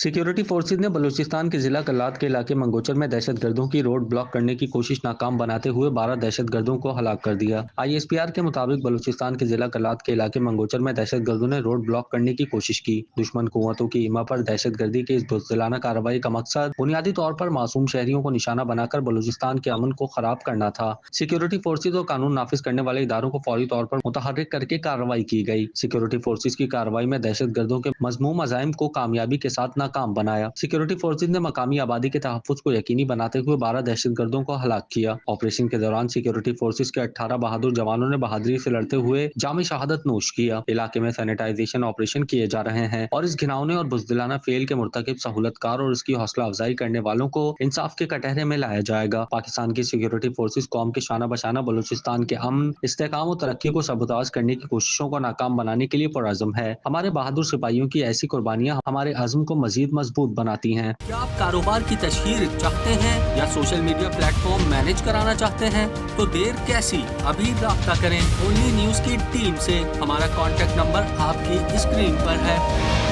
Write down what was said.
Security forces ने बलूचिस्तान के जिला कल्लात के इलाके मंगोचर में दहशतगर्दों की रोड ब्लॉक करने की कोशिश नाकाम बनाते हुए 12 दहशतगर्दों को हलाक कर दिया। आईएसपीआर के मुताबिक बलूचिस्तान के जिला कल्लात के इलाके मंगोचर में दहशतगर्दों ने रोड ब्लॉक करने की कोशिश की। दुश्मन कुव्वतों की हिम्मत पर दहशतगर्दी की इस बुज़दिलाना कार्रवाई का मकसद बुनियादी तौर पर मासूम शहरियों को निशाना बनाकर बलूचिस्तान के अमन को खराब करना था। सिक्योरिटी फोर्सेज और कानून नाफिज करने वाले इदारों को फौरी तौर पर मुतहर्रिक करके कार्रवाई की गई। सिक्योरिटी फोर्सेज की कार्रवाई में दहशतगर्दों के मजमूम अज़ाइम को कामयाबी के साथ नाकाम बनाया। सिक्योरिटी फोर्सेज ने मकामी आबादी के तहफ़्फ़ुज़ को यकीनी बनाते हुए 12 दहशतगर्दों को हलाक किया। ऑपरेशन के दौरान सिक्योरिटी फोर्सेज के 18 बहादुर जवानों ने बहादुरी से लड़ते हुए जामी शहादत नोश किया। इलाके में सैनिटाइजेशन ऑपरेशन किए जा रहे हैं और इस घिनौने और बुज़दिलाना फेल के मुर्तकिब सहूलतकार और इसकी हौसला अफजाई करने वालों को इंसाफ के कटहरे में लाया जाएगा। पाकिस्तान की सिक्योरिटी फोर्सेज कौम के शाना बशाना बलूचिस्तान के अमन, इस्तेहकाम और तरक्की को सबूताज करने की कोशिशों को नाकाम बनाने के लिए पुरअज़्म है। हमारे बहादुर सिपाहियों की ऐसी कुर्बानियां हमारे अज़्म को मजीद मजबूत बनाती हैं। क्या आप कारोबार की तशहीर चाहते हैं या सोशल मीडिया प्लेटफॉर्म मैनेज कराना चाहते हैं? तो देर कैसी, अभी राब्ता करें ओनली न्यूज़ की टीम से। हमारा कॉन्टैक्ट नंबर आपकी स्क्रीन पर है।